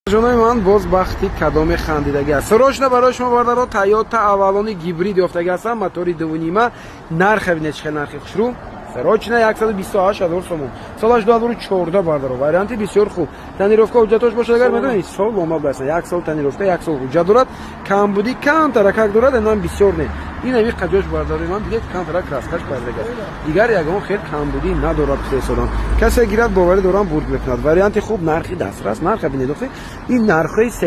جانای من باز وقتی کدام خندیدگی است. سرچنا برای شما باردارو تویوتا اولانی گیبرید یافتگی هستم. موتوری 2.5 نرخ ببینید چه نرخی خوش رو. سرچنا 128000 سوم. سالش 2014 باردارو. وارانتی بسیار خوب. تنیروفکا حجتش باشه اگر میدونید سال لومال باشه. یک سال تنیروفکا یک سال حجت دارد. کم بودی کم ترکک دارد اینم بسیار نه. این نمی قجوش بارداری من دیگه کم ترک راستش باردگی. دیگر یگان خیلی کم بودی ندارد سه سالان. کسی گیرد باوری دوران برد بکند. وارانتی خوب نرخی دسترس نرخ ببینید این نرخی 3.5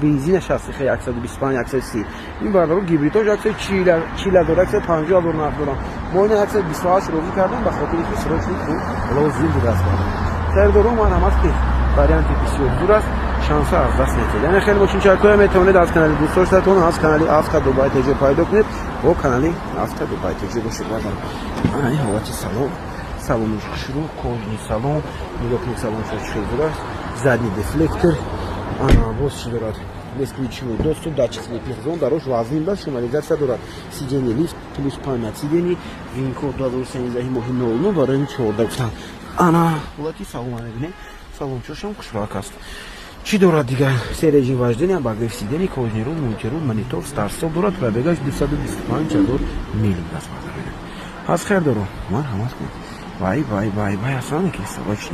بنزین 65 125 130 این باردارو گیبریتوش 140 دلار 150 دلار نرخ دارم مورد 128 روزی کردم به خاطر اینکه سرعت خوب بالا زیر بود است خیر دارو من هم است که وارانت بسیار دور است شانس از دست نمیده یعنی خیلی ماشین چرکای میتونید از کانال دوست داشتون از کانال افتا دبی تجربه پیدا کنید و کانال افتا دبی تجربه باشید باز این حالت салон шуру кожаный салон нигоҳ кунед салон шуро задний дефлектор боз чӣ дорад бесключевой доступ датчикный пирзон дарош вазнин ба сигнализация дорад сиденье лифт плюс память сидений винкод 2013 моҳи 00 барои 14 гуфтам ана ҳолати салон мебинед салончошам хушрак аст чӣ дорад дигар се режим вождения багриф сидений кожаный рул мультирул монитор старстол дорад пробегаш 225000 мил аст аз хер дору марҳамат кунед وای اصلا که سواشی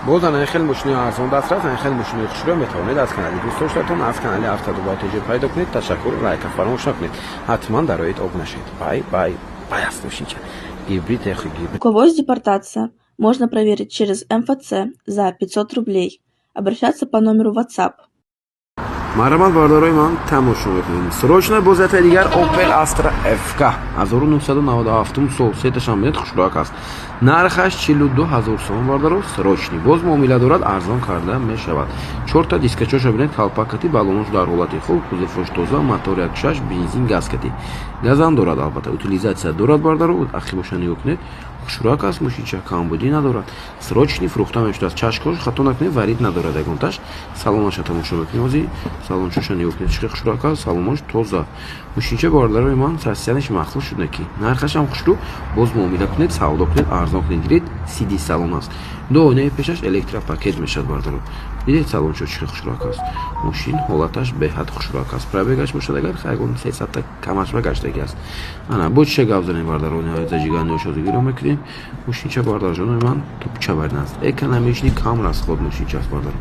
بازن خیلی ماشین ارزان دسترس خیلی ماشین خوشرو میتونید از کانال دوست داشتون از کانال افتا دبی تجربه پیدا کنید تشکر لایک فراموش نکنید حتما дароид об нашид бай оставшите гибрид У кого есть депортация, можно проверить через МФЦ за 500 рублей. Обращаться по номеру WhatsApp. марҳамат бардорои ман тамошо мекунед срочно бозати дигар Opel Astra FK 1997 сол сеташам мед хушрак аст нархаш 42000 сом бардоро срочни боз муомила дорад арзон карда мешавад 4 та дискачоша бинед калпакати балонаш дар ҳолати хуб кузовош тоза мотор 1.6 бензин газкати газам дорад албатта утилизация дорад бардоро ахибошани ёкнед хушрак аст мошинча камбудӣ надорад срочни фрухта мешудааст чашкош хато накунед варид надорад ягонташ салонаша тамошо мекунед озӣ салончошани ёкнед чӣ хушрак аст салонош тоза мошинча бардорои ман сасиянаш махсус шуда ки нархашам хушру боз муомила кунед савдо кунед арзон кунед гиред CD салон аст ду оинаи пешаш электропакет мешавад бардоро дидед салончо чӣ хушрак аст мошин ҳолаташ беҳад хушрак аст пробегаш бошад агар ягон 300 та камашва гаштагӣ аст ана бо чӣ гап занем бардоро зажигани ошозигиро мекунем мошинча бардорҷонои ман тупча барнаст экономични кам расход мошинчааст бардоро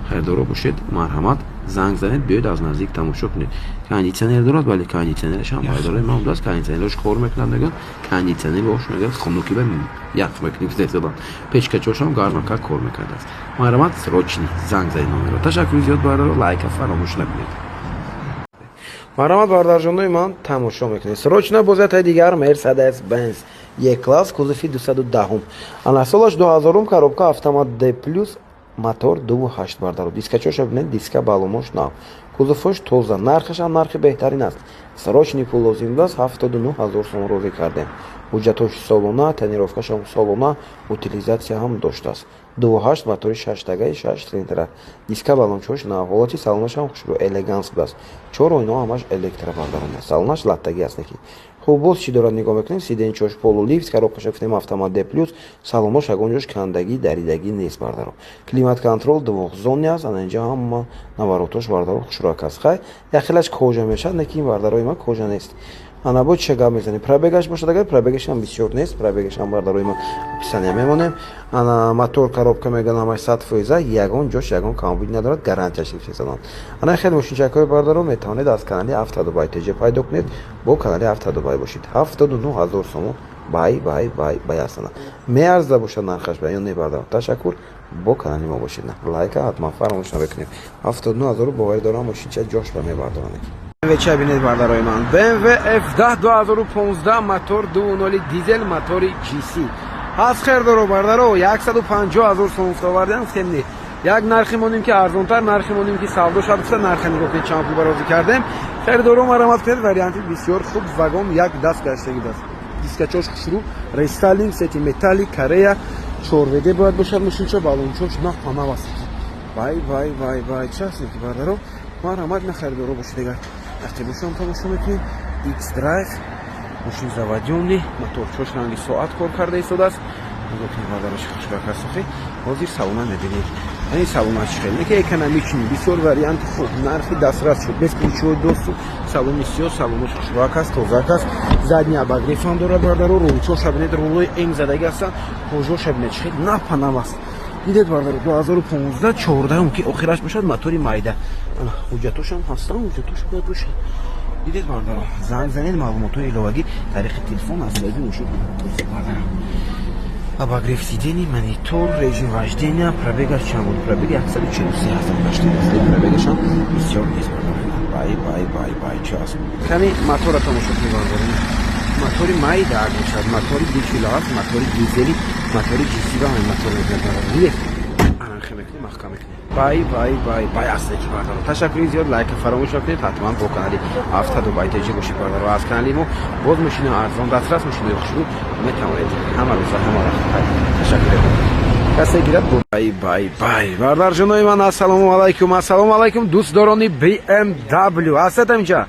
хайрдоро бошед марҳамат занг занед биёед аз наздик тамошо кунед кондитсионер дорад вале кондитсионераш ҳам бардорои ман будааст кондитсионераш кор мекунад мегӯям кондитсионер бош мегӯям хунуки ба ях мекунем зедан печкачошам гармака кор мекардааст марҳамат срочни занг занед номеро ташаккури зиёд бардоро лайка фаромӯш накунед марҳамат бардорҷонои ман тамошо мекунед срочно бозатаи дигар Mercedes Benz Е-класс кузови 210 ана солаш 2000 коробка автомат D+ мотор 2.8 бардаро дискачоша бинед диска баломош нав кузовош тоза нархашам нархи беҳтарин аст срочни пул лозим даст 79000 сом розӣ кардем ҳуҷҷатош солона тренировкашам солона утилизация ҳам доштааст 2.8 мотори 6 тагаи 6 цилиндра диска балончош нав ҳолати салонашам хушро элеганс будааст 4 ойно ҳамаш электробардароне салонаш латтагӣ аст неки хуб боз чӣ дорад нигоҳ мекунем сиденчош полулифт коробкаша гуфтем автомат D+ салонош ягонҷош кандагӣ даридагӣ нест бардаро климат контрол двухзони аст ана инҷа ҳама наворотош бардаро хушрак аст хай яхелаш кожа мешавад неки ин бардарои ман кожа нест ана бо чӣ гап мезанем пробегаш бошад агар пробегашам бисёр нест пробегашам бардарои ман описания мемонем ана мотор коробка меганам 100% ягон ҷош ягон камбуд надорад гарантияш гирифтесадан ана хеле мошинчакҳои бардаро метавонед аз канали افتا دبی تجربه پیدا کنید با کانال افتا دبی باشید 79000 сом бай астана меарзда бошад нархаш баён небардам ташаккур бо канали мо бошед лайка ҳатман фаромӯш накунед 79000 боварӣ дорам мошинча ҷош ба мебардоранд ча бинед бардарои ман BMW F10 2015 мотор 2.0 дизел мотори GC аз хер доро бардаро 150000 сом овардем семни як нархи монем ки арзонтар нархи монем ки савдо шуда нархи нигоҳ кунед чанд пул барозӣ кардем хердоро марҳамат кунед варианти бисёр хуб вагон як даст гаштагӣ даст дискачош хушру рестайлинг сети металлик корея чорведе бояд бошад мошинча балончош нав панав аст вай част ки бардаро марҳамат на хердоро бошед дигар активошам тамошо мекунед X-Drive мошин заводённый моторчош ранги соат кор карда истодааст ҳозир салона мебинед این салонаш хеле ки экономичный бисёр вариант хуб нархи дастрас шуд без ключевой доступ салон бисёр салонаш хушрак аст тозак аст задний обогрев ҳам дорад бародаро рулчо шабинед рулои эм задаги ҳастанд ҳожо шабинед чихед напанам аст дидед бародаро 2015 14 ки охираш бошад мотори майда ҳуҷҷатошам ҳастан ҳуҷҷатош бояд бошад дидед бародаро занг занед маълумотҳои иловагӣ тариқи телефон асбаби мушид бародаро обогрев сидений монитор режим вождения пробега чанд буд пробега 143 дошти пробегашам бисёр нест бай час ками мотора тамошо мебардорем мотори майда бошад мотори дичила аст мотори дизели мотори ҷизива мотори мебардорем анахе мекунем маҳкам мекунем бай асте ки бардаро ташаккури зиёд лайка фаромӯш накунед ҳатман бо канали автоду байтеҷи бошед бардаро аз канали мо боз мошина арзон дастрас мошинаи хушрӯ метавонед ҳама рӯза ҳама вақт ташаккур касе гирад бай бардарҷонои ман ассалому алайкум дӯстдорони BMW ҳастед инҷа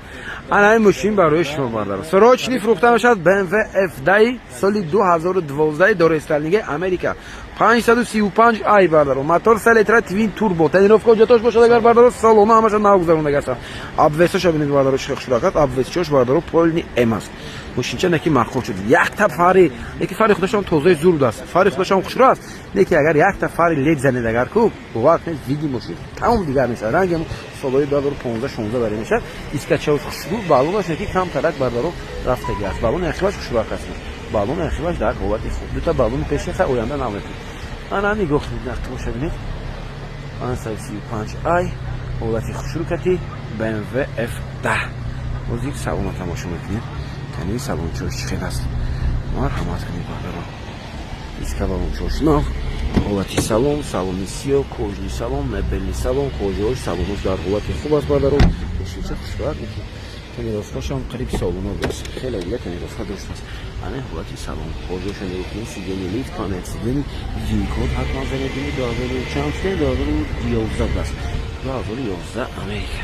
анаи мошин барои шумо бардаро срочно фурӯхта мешавад BMW F10 соли 2012 дорестайлинги Америка 535i бардаро мотор 3 литра твин турбо тонировка ҳуҷҷатош бошад агар бардаро салона ҳамаша нав гузаронда аст обвесоша бинед бардаро чихе хушрак аст обвесчош бардаро полни эм аст мошинча неки махкум шуд якта фари неки фари худашон тозаи зурд аст фари худашон хушро аст неки агар якта фари лед занед агар ку вақт нест види мошин тамом дигар мешавад ранги солои 2015-16 баре мешавад искачаош хушрӯ балонаш неки камтарак бардаро рафтаги аст балони ахиваш хушрак аст балони ахиваш дар ҳолати хуб дута балони пеши аса оянда намекунед ана нигоҳ нахта боша бинед 535i ҳолати хушрукати BMW F10 боз як салона тамошо мекунед кани салончош чӣ хел аст марҳамат кунед бардаро иска балончош нав ҳолати салон салони сиё кожни салон мебелни салон кожаош салонош дар ҳолати хуб аст бардаро мошинча хушрак тонировкашам қариб солона аст хеле ила тонировка доштааст ана ҳолати салон кожаоша нигоҳ сидени лифт панел сидени винкод ҳатман занедини 2011 аст 2011 Америка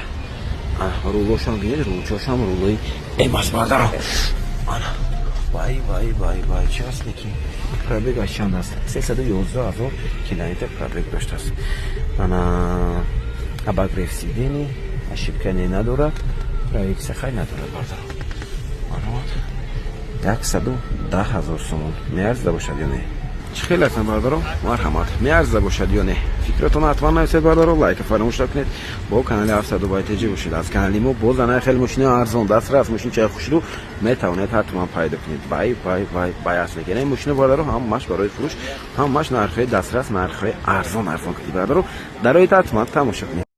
рулошам бинед рулчошам рулои эм аст бардаро ана бай чӣ аст неки пробегаш чанд аст 311 000 километр пробег доштааст ана обогрев сидени ошибка не надорад проекция хай надорад бардаро ана 110 000 сомон меарзида бошад ё не чӣ хел астан бардаро марҳамат меарзида бошад ё не фикратон ҳатман нависед бардаро лайка фаромӯш накунед бо канали автоду байтеҷи бошед аз канали мо боз анаи хеле мошини арзон дастрас мошинчаи хушрӯ метавонед ҳатман пайдо кунед бай аст мекунед мошина бардаро ҳамаш барои фурӯш ҳамаш нархҳои дастрас нархҳои арзон кунед бардаро дарои ҳатман тамошо кунед